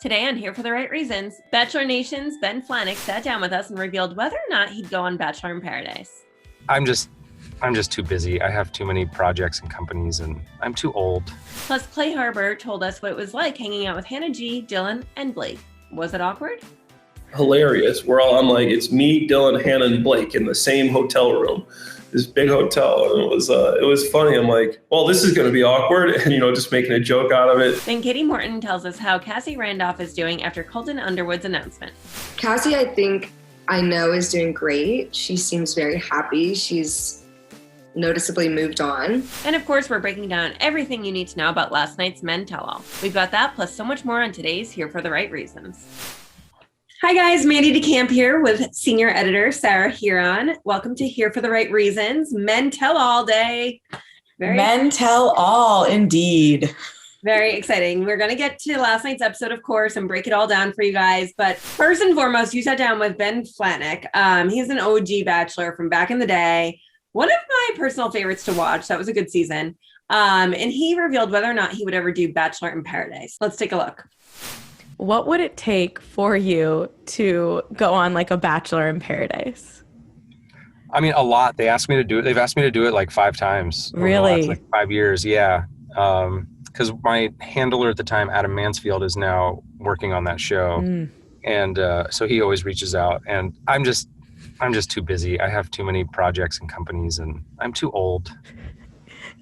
Today on Here for the Right Reasons, Bachelor Nation's Ben Flajnik sat down with us and revealed whether or not he'd go on Bachelor in Paradise. I'm just too busy. I have too many projects and companies, and I'm too old. Plus, Clay Harbor told us what it was like hanging out with Hannah G, Dylan, and Blake. Was it awkward? Hilarious. I'm like, it's me, Dylan, Hannah, and Blake in the same hotel room, this big hotel. And it was funny. I'm like, well, this is going to be awkward. And, just making a joke out of it. Then Katie Morton tells us how Cassie Randolph is doing after Colton Underwood's announcement. Cassie, I know is doing great. She seems very happy. She's noticeably moved on. And of course, we're breaking down everything you need to know about last night's Men Tell All. We've got that plus so much more on today's Here for the Right Reasons. Hi guys, Mandy DeCamp here with senior editor Sarah Huron. Welcome to Here for the Right Reasons, Men Tell All Day. Men Tell All, indeed. Very exciting. We're going to get to last night's episode, of course, and break it all down for you guys. But first and foremost, you sat down with Ben Flajnik. He's an OG Bachelor from back in the day. One of my personal favorites to watch. That was a good season. And he revealed whether or not he would ever do Bachelor in Paradise. Let's take a look. What would it take for you to go on like a Bachelor in Paradise? I mean, a lot. They asked me to do it. They've asked me to do it like 5 times. Really? Like 5 years. Yeah. Because my handler at the time, Adam Mansfield, is now working on that show. And so he always reaches out, and I'm just too busy. I have too many projects and companies, and I'm too old.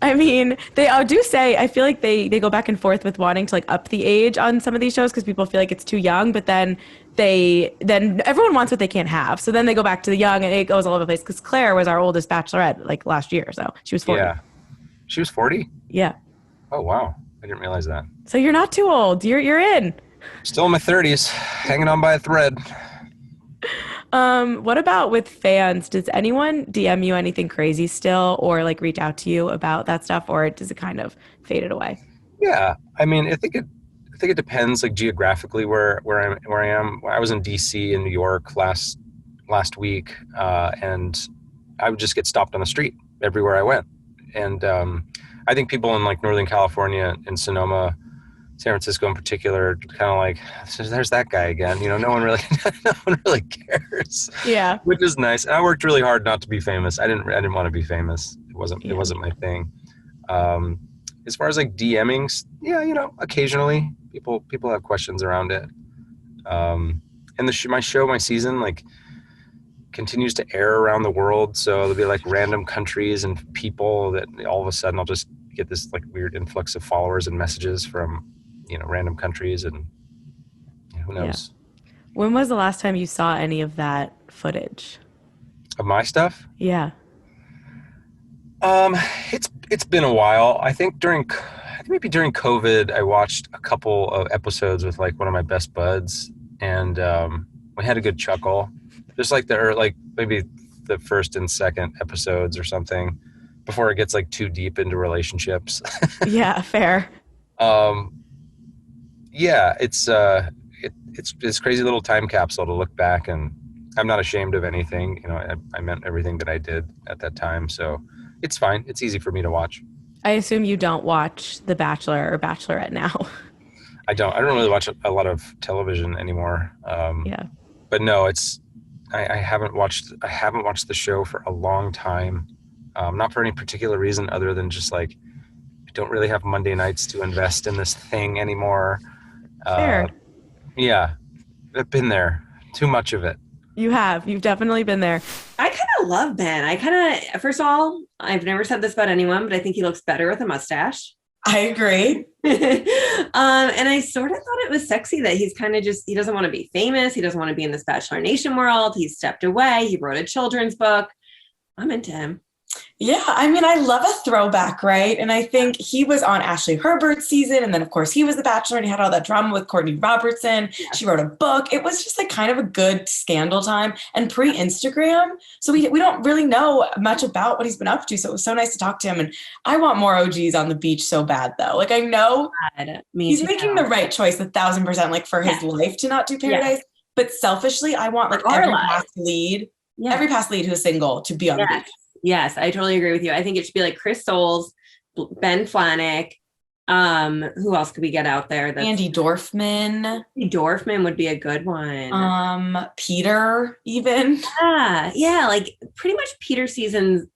I mean, they do say, I feel like they go back and forth with wanting to like up the age on some of these shows because people feel like it's too young, but then everyone wants what they can't have. So then they go back to the young, and it goes all over the place because Claire was our oldest Bachelorette like last year. So she was 40. Yeah. She was 40? Yeah. Oh, wow. I didn't realize that. So you're not too old. You're in. Still in my 30s, hanging on by a thread. What about with fans? Does anyone DM you anything crazy still, or like reach out to you about that stuff, or does it kind of fade it away? Yeah, I mean, I think it depends, like geographically where I am. I was in DC and New York last week, and I would just get stopped on the street everywhere I went, and I think people in like Northern California and Sonoma, San Francisco in particular, kind of like, there's that guy again. No one really cares. Yeah, which is nice. And I worked really hard not to be famous. I didn't want to be famous. It wasn't my thing. As far as like DMing, yeah, occasionally people have questions around it. And my season like continues to air around the world, so there'll be like random countries and people that all of a sudden I'll just get this like weird influx of followers and messages from random countries, and who knows. Yeah. When was the last time you saw any of that footage of my stuff? Yeah. It's been a while. I think maybe during COVID I watched a couple of episodes with like one of my best buds, and we had a good chuckle. Just like maybe the first and second episodes or something before it gets like too deep into relationships. Yeah, fair. Yeah, it's this crazy little time capsule to look back, and I'm not ashamed of anything. I meant everything that I did at that time, so it's fine. It's easy for me to watch. I assume you don't watch The Bachelor or Bachelorette now. I don't really watch a lot of television anymore. Yeah. But no, I haven't watched the show for a long time. Not for any particular reason other than just like I don't really have Monday nights to invest in this thing anymore. Fair. Yeah, I've been there. Too much of it. You've definitely been there. I kind of love Ben. First of all, I've never said this about anyone, but I think he looks better with a mustache. I agree. And I sort of thought it was sexy that he's kind of he doesn't want to be famous. He doesn't want to be in this Bachelor Nation world. He's stepped away. He wrote a children's book. I'm into him. Yeah, I mean, I love a throwback, right? And I think he was on Ashley Herbert's season, and then of course he was the Bachelor, and he had all that drama with Courtney Robertson. Yeah. She wrote a book. It was just like kind of a good scandal time, and pre-Instagram, so we don't really know much about what he's been up to. So it was so nice to talk to him, and I want more OGs on the beach so bad, though. Like I know he's making the right choice, 1,000%, like for his life to not do Paradise. Yeah. But selfishly, I want like every past lead who's single to be on the beach. Yes, I totally agree with you. I think it should be like Chris Soules, Ben Flajnik, Who else could we get out there? Andy Dorfman. Andy Dorfman would be a good one. Peter, even. Yeah, like pretty much Peter seasons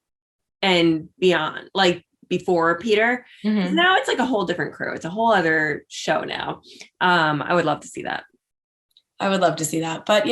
and beyond, like before Peter. Mhm. Now it's like a whole different crew. It's a whole other show now. I would love to see that. I would love to see that. But,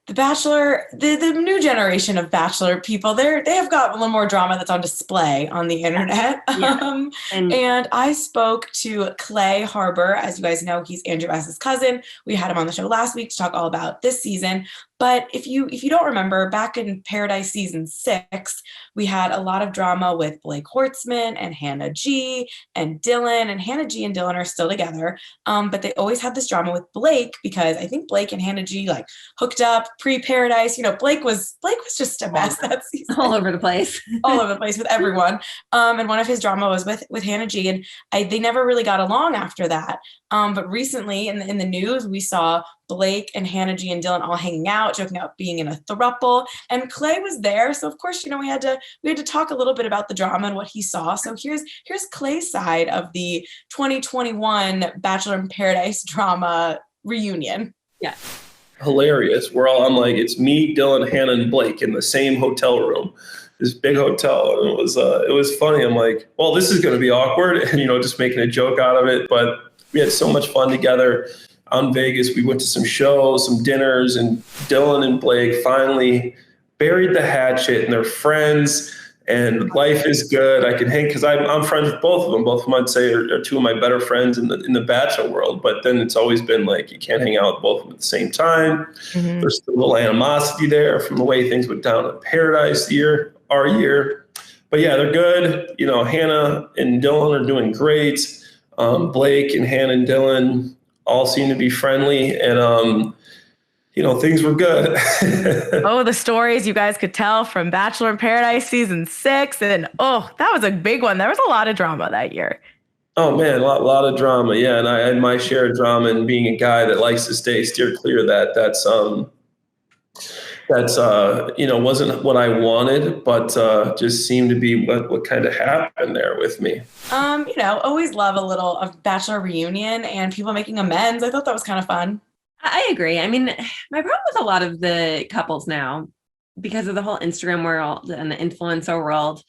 The Bachelor, the new generation of Bachelor people, they have got a little more drama that's on display on the internet. Yeah. And I spoke to Clay Harbor. As you guys know, he's Andrew S.'s cousin. We had him on the show last week to talk all about this season. But if you don't remember, back in Paradise season 6, we had a lot of drama with Blake Hortzman and Hannah G and Dylan. And Hannah G and Dylan are still together. But they always had this drama with Blake because I think Blake and Hannah G like hooked up pre-Paradise. Blake was just a mess that season. All over the place. All over the place with everyone. And one of his drama was with Hannah G. And they never really got along after that. But recently in the news, we saw Blake and Hannah G and Dylan all hanging out, joking about being in a throuple. And Clay was there. So of course, we had to talk a little bit about the drama and what he saw. So here's Clay's side of the 2021 Bachelor in Paradise drama reunion. Yeah. Hilarious. I'm like, it's me, Dylan, Hannah, and Blake in the same hotel room. This big hotel. And it was funny. I'm like, well, this is going to be awkward, and just making a joke out of it. But we had so much fun together out in Vegas. We went to some shows, some dinners, and Dylan and Blake finally buried the hatchet, and they're friends. And life is good. I can hang because I'm friends with both of them. Both of them I'd say are two of my better friends in the Bachelor world. But then it's always been like you can't hang out with both of them at the same time. Mm-hmm. There's still a little animosity there from the way things went down in Paradise our year. But yeah, they're good. Hannah and Dylan are doing great. Blake and Hannah and Dylan all seem to be friendly, and things were good. Oh, the stories you guys could tell from Bachelor in Paradise season 6. And that was a big one. There was a lot of drama that year. Oh man, a lot of drama. Yeah. And I had my share of drama, and being a guy that likes to steer clear of that. That's wasn't what I wanted, but just seemed to be what kind of happened there with me. Always love a little of Bachelor reunion and people making amends. I thought that was kind of fun. I agree. I mean, my problem with a lot of the couples now, because of the whole Instagram world and the influencer world,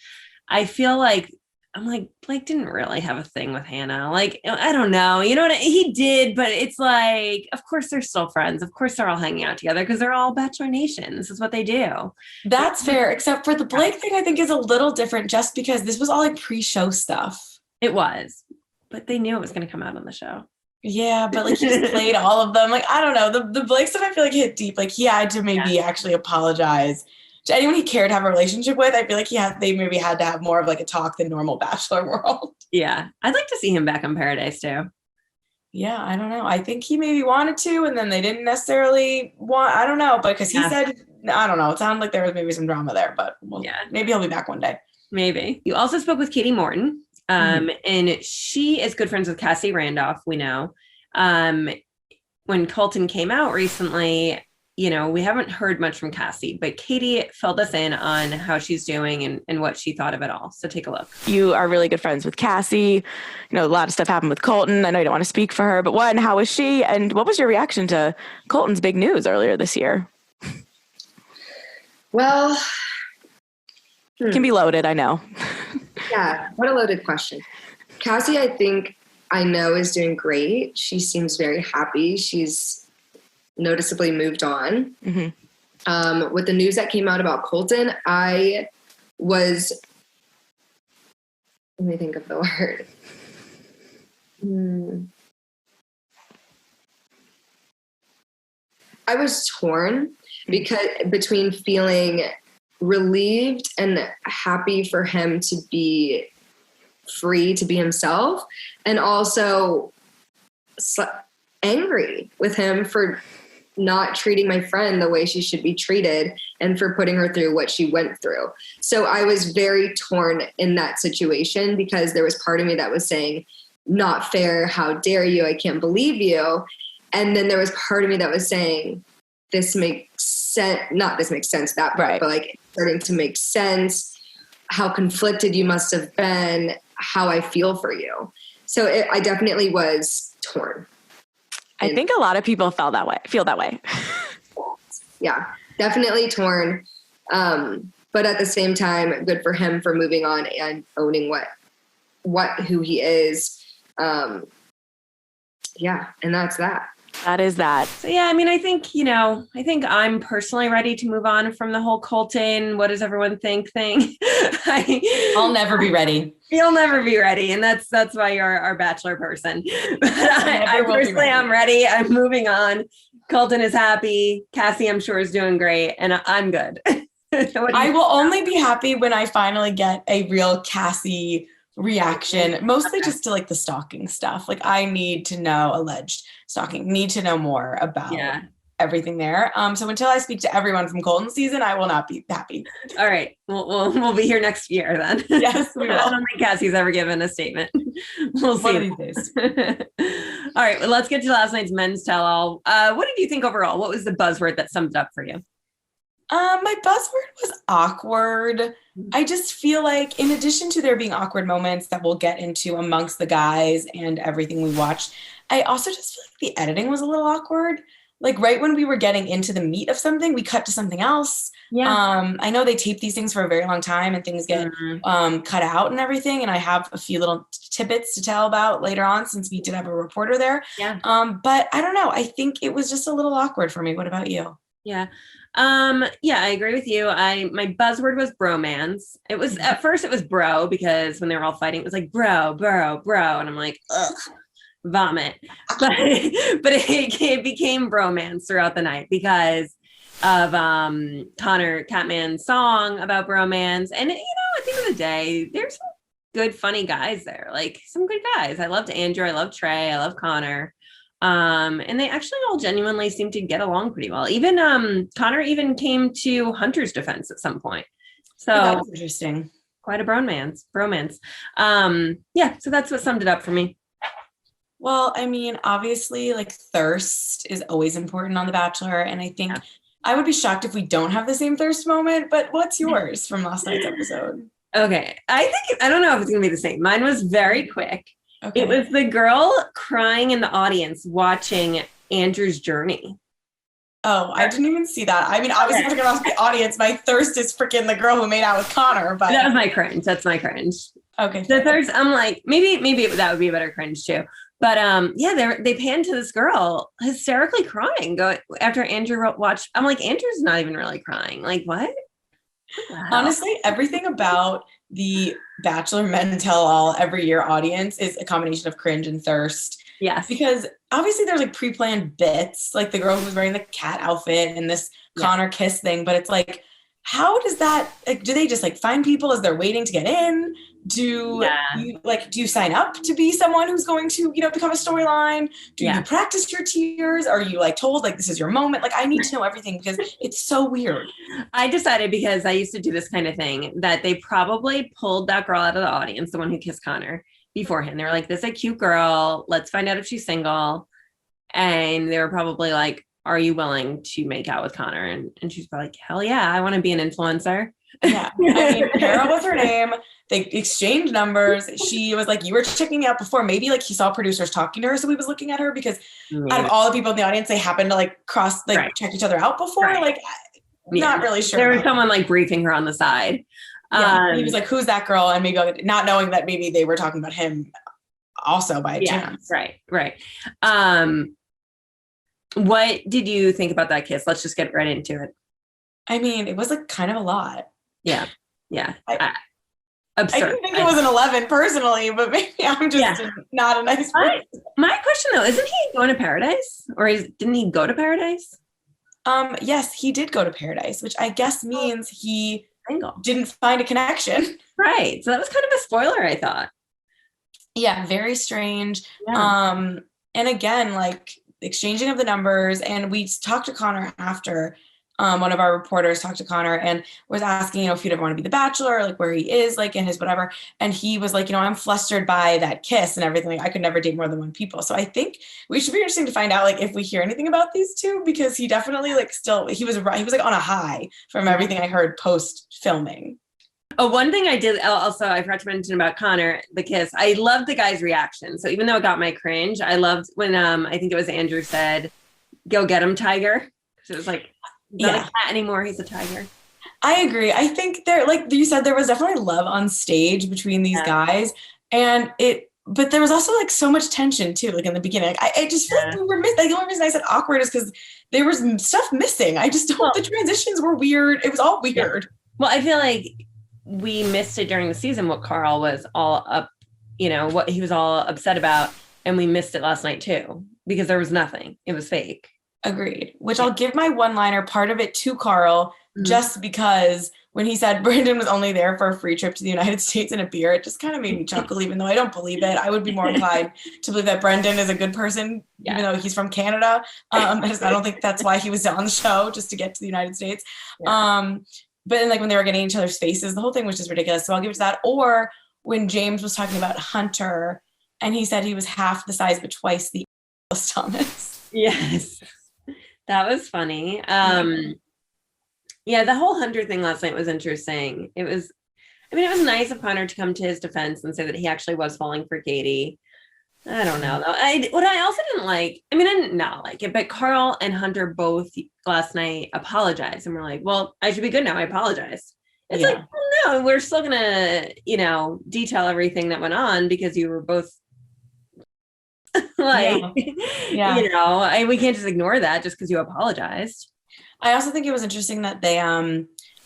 I feel like Blake didn't really have a thing with Hannah. Like, I don't know. He did, but it's like, of course they're still friends. Of course they're all hanging out together because they're all Bachelor Nation. This is what they do. That's fair. Except for the Blake thing, I think is a little different just because this was all like pre-show stuff. It was, but they knew it was going to come out on the show. Yeah, but like he just played all of them. Like, I don't know. The Blake stuff I feel like hit deep. Like he had to maybe actually apologize to anyone he cared to have a relationship with. I feel like they maybe had to have more of like a talk than normal Bachelor world. Yeah. I'd like to see him back on Paradise too. Yeah, I don't know. I think he maybe wanted to, and then they didn't necessarily want, I don't know, because he said, I don't know. It sounded like there was maybe some drama there, but maybe he'll be back one day. Maybe. You also spoke with Katie Morton. And she is good friends with Cassie Randolph, we know. When Colton came out recently, we haven't heard much from Cassie, but Katie filled us in on how she's doing and what she thought of it all. So take a look. You are really good friends with Cassie. A lot of stuff happened with Colton. I know you don't want to speak for her, but how was she? And what was your reaction to Colton's big news earlier this year? Well, it can be loaded, I know. Yeah, what a loaded question. Cassie, I know is doing great. She seems very happy. She's noticeably moved on. Mm-hmm. With the news that came out about Colton, let me think of the word. I was torn between feeling relieved and happy for him to be free to be himself, and also angry with him for not treating my friend the way she should be treated and for putting her through what she went through. So I was very torn in that situation because there was part of me that was saying, not fair, how dare you, I can't believe you. And then there was part of me that was saying, this makes sense, not this makes sense, that part, right, but like starting to make sense, how conflicted you must have been, how I feel for you. So I definitely was torn. I think a lot of people feel that way. Yeah, definitely torn. But at the same time, good for him for moving on and owning who he is. Yeah, and that's that. That is that. So yeah, I mean, I think I'm personally ready to move on from the whole Colton, what does everyone think thing. I'll never be ready. You'll never be ready. And that's why you're our Bachelor person. But I personally, I'm ready. I'm moving on. Colton is happy. Cassie, I'm sure, is doing great. And I'm good. I will only be happy when I finally get a real Cassie reaction, mostly just to like the stalking stuff. Like I need to know alleged stalking, need to know more about everything there. So until I speak to everyone from Colton's season, I will not be happy. All right. We'll be here next year then. Yes, we will. I don't think Cassie's ever given a statement. We'll see. One of these days. All right. Well, let's get to last night's men's tell-all. What did you think overall? What was the buzzword that summed it up for you? My buzzword was awkward. I just feel like in addition to there being awkward moments that we'll get into amongst the guys and everything we watched, I also just feel like the editing was a little awkward. Like right when we were getting into the meat of something, we cut to something else. Yeah. I know they tape these things for a very long time and things get cut out and everything. And I have a few little tidbits to tell about later on since we did have a reporter there. Yeah. But I don't know. I think it was just a little awkward for me. What about you? Yeah. I agree with you. My buzzword was bromance. It was at first it was bro because when they were all fighting, it was like bro. And I'm like, ugh, vomit. But it became bromance throughout the night because of Connor Catman's song about bromance. And at the end of the day, there's some good, funny guys there. Like some good guys. I loved Andrew, I loved Trey, I love Connor. And they actually all genuinely seem to get along pretty well. Even Connor even came to Hunter's defense at some point. So that was interesting. Quite a bromance. So that's what summed it up for me. Well, I mean, obviously, like thirst is always important on The Bachelor. And I think I would be shocked if we don't have the same thirst moment. But what's yours from last night's episode? Okay. I don't know if it's going to be the same. Mine was very quick. Okay. It was the girl crying in the audience watching Andrew's journey. Oh, I didn't even see that. I mean, obviously, I'm going to the audience. My thirst is freaking the girl who made out with Connor. But that was my cringe. That's my cringe. Okay. The thirst, I'm like, maybe that would be a better cringe too. But they panned to this girl hysterically crying after Andrew watched. I'm like, Andrew's not even really crying. Like, what? Honestly, everything about the Bachelor Men Tell All every year audience is a combination of cringe and thirst. Yes. Because obviously there's like pre-planned bits, like the girl who was wearing the cat outfit and this Connor kiss thing. But it's like, how does that, like, do they just like find people as they're waiting to get in? Do you sign up to be someone who's going to, become a storyline? Do you practice your tears? Are you like told like this is your moment? Like I need to know everything because it's so weird. I decided because I used to do this kind of thing that they probably pulled that girl out of the audience, the one who kissed Connor beforehand. They were like, this is a cute girl. Let's find out if she's single. And they were probably like, are you willing to make out with Connor? And she's probably like, hell yeah, I want to be an influencer. Yeah. I mean, Carol was her name. They exchanged numbers. She was like, you were checking me out before. Maybe like he saw producers talking to her. So he was looking at her because out of all the people in the audience, they happened to like check each other out before. Right. Like, not really sure. There was someone like briefing her on the side. Yeah. He was like, who's that girl? And maybe not knowing that maybe they were talking about him also by chance. Right. What did you think about that kiss? Let's just get right into it. I mean, it was like kind of a lot. Yeah. Absurd. I didn't think it was an 11 personally, but maybe I'm just not a nice person. My question though, isn't he going to paradise? Or didn't he go to paradise? Yes, he did go to paradise, which I guess means he didn't find a connection. Right. So that was kind of a spoiler, I thought. Yeah, very strange. Yeah. And again, like exchanging of the numbers, and we talked to Connor after. One of our reporters talked to Connor and was asking, if he'd ever want to be the Bachelor, like where he is, like in his whatever. And he was like, I'm flustered by that kiss and everything. Like, I could never date more than one people. So I think we should be interesting to find out, like, if we hear anything about these two, because he definitely like he was like on a high from everything I heard post filming. Oh, one thing I did also, I forgot to mention about Connor, the kiss. I loved the guy's reaction. So even though it got my cringe, I loved when I think it was Andrew said, "Go get him, tiger." So it was like, he's not a cat anymore, he's a tiger. I agree. I think there, like you said, there was definitely love on stage between these guys, but there was also like so much tension too, like in the beginning. Like, I just feel like we were missing. Like, the only reason I said awkward is because there was stuff missing. I just don't. The transitions were weird. It was all weird. Well, I feel like we missed it during the season. What Carl was all up, what he was all upset about, and we missed it last night too because there was nothing. It was fake. Agreed. Which I'll give my one-liner part of it to Carl, just because when he said Brendan was only there for a free trip to the United States and a beer, it just kind of made me chuckle, even though I don't believe it. I would be more inclined to believe that Brendan is a good person, even though he's from Canada. I don't think that's why he was on the show, just to get to the United States. But then, like, when they were getting each other's faces, the whole thing was just ridiculous. So I'll give it to that. Or when James was talking about Hunter and he said he was half the size but twice the Thomas. Yes. That was funny. The whole Hunter thing last night was interesting. It was nice of Hunter to come to his defense and say that he actually was falling for Katie. I don't know though. What I also didn't like, I did not like it, but Carl and Hunter both last night apologized and were like, well, I should be good now. I apologized. It's like, well, no, we're still gonna, detail everything that went on because you were both like, we can't just ignore that just because you apologized. I also think it was interesting that they,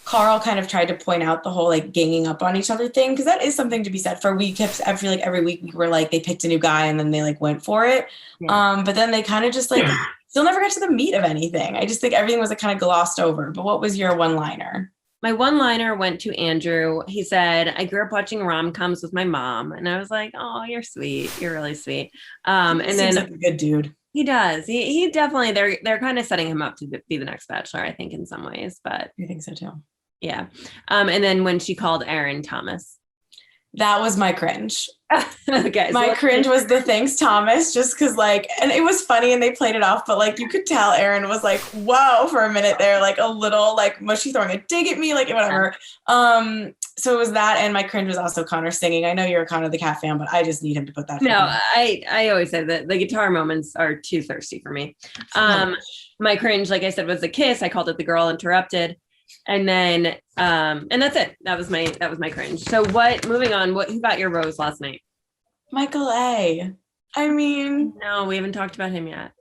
Carl kind of tried to point out the whole like ganging up on each other thing, because that is something to be said for. I feel like every week we were like, they picked a new guy and then they like went for it. But then they kind of just like still never got to the meat of anything. I just think everything was like kind of glossed over. But what was your one-liner? My one-liner went to Andrew. He said, I grew up watching rom-coms with my mom. And I was like, oh, you're sweet. You're really sweet. And then like a good dude. He does. He definitely, they're kind of setting him up to be the next Bachelor, I think, in some ways. But I think so too. Yeah. And then when she called Erin Thomas. That was my cringe. Okay. My cringe was the thanks Thomas, just because like, and it was funny and they played it off, but like you could tell Erin was like, whoa, for a minute there, like a little like, was she throwing a dig at me? Like whatever. So it was that, and my cringe was also Connor singing. I know you're a Connor the Cat fan, but I just need him to put that. No, I always say that the guitar moments are too thirsty for me. My cringe, like I said, was the kiss. I called it the girl interrupted. And then and that's it. That was my cringe. So moving on, who got your rose last night? Michael A. No, we haven't talked about him yet.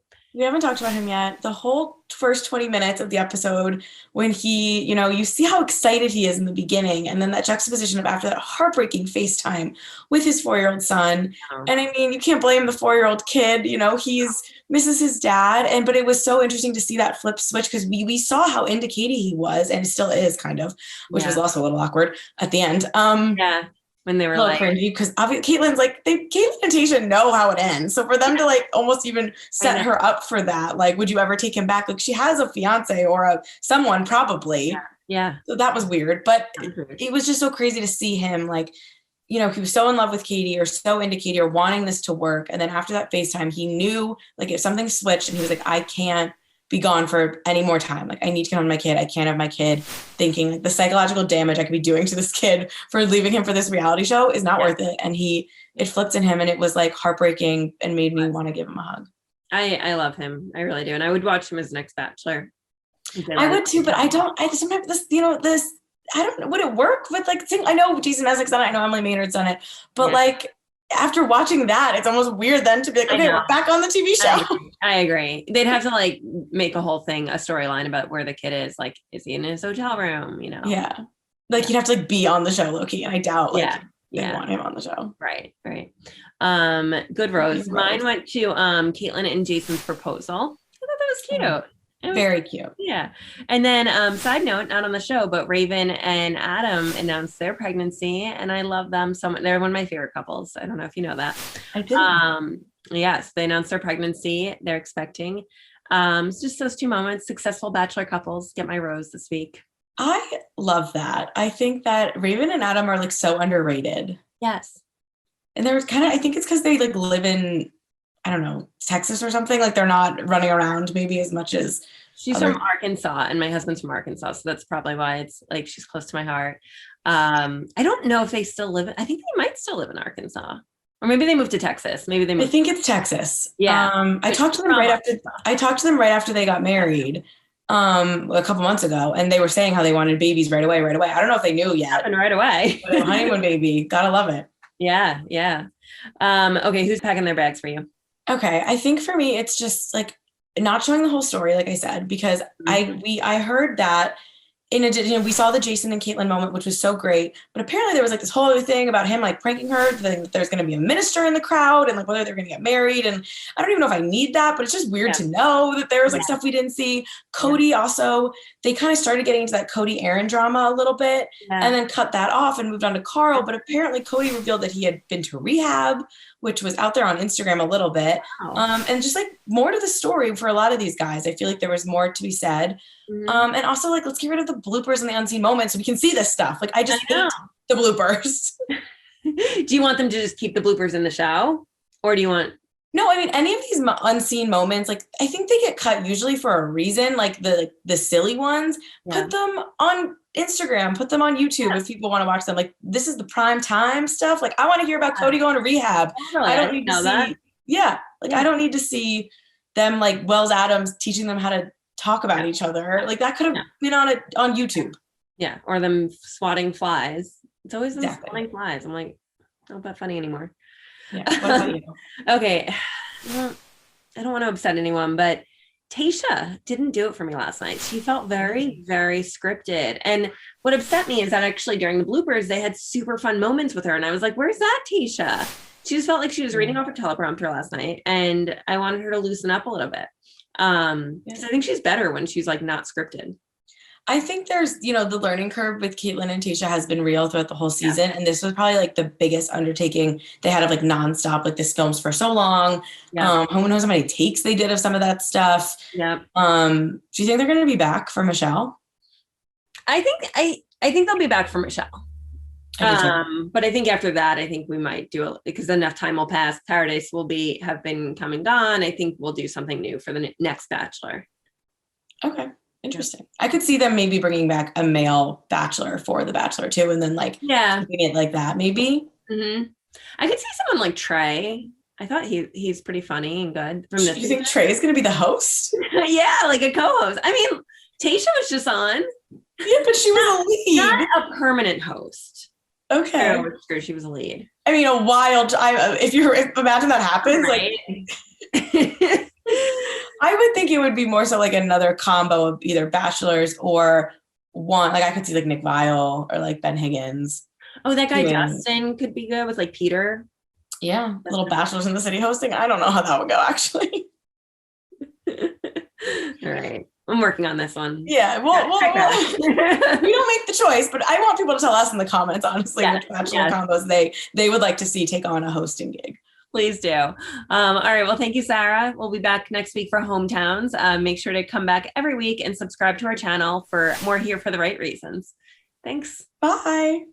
The whole first 20 minutes of the episode, when he, you see how excited he is in the beginning, and then that juxtaposition of after that heartbreaking FaceTime with his 4-year-old son. And you can't blame the 4-year-old kid, he's misses his dad. But it was so interesting to see that flip switch, because we saw how into Katie he was, and still is kind of, which was also a little awkward at the end. When they were like cringy, because obviously Caitlin's like, Caitlin and Tasha know how it ends. So for them to like almost even set her up for that, like, would you ever take him back? Like, she has a fiance or someone probably. Yeah. So that was weird, but it was just so crazy to see him like, he was so in love with Katie or so into Katie or wanting this to work. And then after that FaceTime, he knew like if something switched and he was like, I can't be gone for any more time. Like, I need to get on my kid. I can't have my kid, thinking like the psychological damage I could be doing to this kid for leaving him for this reality show is not worth it. And it flipped in him, and it was like heartbreaking and made me want to give him a hug. I love him. I really do. And I would watch him as next Bachelor. I would too, but I sometimes this, I don't know, would it work with like, I know Jason Messick's done it. I know Emily Maynard's done it, but like, after watching that, it's almost weird then to be like, okay, we're back on the TV show. I agree. They'd have to like make a whole thing, a storyline about where the kid is. Like, is he in his hotel room? Yeah. Like, you'd have to like be on the show, low-key. And I doubt they want him on the show. Right. Good rose. Mine went to Caitlin and Jason's proposal. I thought that was cute. Very cute. Yeah. And then side note, not on the show, but Raven and Adam announced their pregnancy, and I love them so much. They're one of my favorite couples. I don't know if you know that. I do. Yes, they announced their pregnancy. They're expecting. It's just those two moments. Successful Bachelor couples get my rose this week. I love that. I think that Raven and Adam are like so underrated. Yes. And there's kind of, I think it's because they like live in, I don't know, Texas or something. Like, they're not running around maybe as much as she's from Arkansas, and my husband's from Arkansas. So that's probably why it's like, she's close to my heart. I don't know if they still live. I think they might still live in Arkansas, or maybe they moved to Texas. Maybe they I moved. think it's Texas. Yeah. I talked to them right after they got married a couple months ago, and they were saying how they wanted babies right away. I don't know if they knew yet. Happened right away. But a honeymoon baby. Gotta love it. Yeah. Okay, who's packing their bags for you? Okay, I think for me, it's just like not showing the whole story, like I said, because I heard that in addition, we saw the Jason and Caitlyn moment, which was so great. But apparently there was like this whole other thing about him like pranking her, that there's going to be a minister in the crowd and like whether they're going to get married. And I don't even know if I need that, but it's just weird to know that there was like stuff we didn't see. Cody also, they kind of started getting into that Cody Erin drama a little bit and then cut that off and moved on to Carl. But apparently Cody revealed that he had been to rehab, which was out there on Instagram a little bit. And just like more to the story for a lot of these guys. I feel like there was more to be said. And also like, let's get rid of the bloopers and the unseen moments so we can see this stuff. Like I just hate the bloopers. Do you want them to just keep the bloopers in the show, or do you want? No, I mean, any of these unseen moments, like I think they get cut usually for a reason, like the silly ones, put them on Instagram, put them on YouTube if people want to watch them. Like this is the prime time stuff. Like I want to hear about Cody going to rehab. I don't need to see I don't need to see them like Wells Adams teaching them how to talk about each other. Like that could have been on YouTube. Yeah, or them swatting flies. It's always them swatting flies. I'm like, not that funny anymore. Yeah. What about you? Okay. Well, I don't want to upset anyone, but Tayshia didn't do it for me last night. She felt very, very scripted. And what upset me is that actually during the bloopers, they had super fun moments with her. And I was like, where's that Tayshia? She just felt like she was reading off a teleprompter last night. And I wanted her to loosen up a little bit. So I think she's better when she's like not scripted. I think there's, the learning curve with Caitlyn and Tayshia has been real throughout the whole season. And this was probably like the biggest undertaking they had of like nonstop, like this films for so long. Who knows how many takes they did of some of that stuff. Do you think they're going to be back for Michelle? I think they'll be back for Michelle. But I think after that, I think we might do it because enough time will pass. Paradise will have been come and gone. I think we'll do something new for the next Bachelor. Okay. Interesting. I could see them maybe bringing back a male Bachelor for the Bachelor too. And then like, keeping it like that maybe. I could see someone like Trey. I thought he's pretty funny and good. From this, you think Trey is going to be the host? Yeah. Like a co-host. I mean, Tayshia was just on. Yeah, but she was a lead. Not a permanent host. Okay. She was a lead. I mean, a wild. If imagine that happens, right. Like, I would think it would be more so like another combo of either Bachelors or one. Like I could see like Nick Viall or like Ben Higgins. Oh, that guy Justin could be good with like Peter. Yeah, little Bachelors in the City hosting. I don't know how that would go actually. All right. I'm working on this one. Yeah, we don't make the choice, but I want people to tell us in the comments, honestly, which Bachelor combos they would like to see take on a hosting gig. Please do. All right. Well, thank you, Sarah. We'll be back next week for Hometowns. Make sure to come back every week and subscribe to our channel for more Here for the Right Reasons. Thanks. Bye.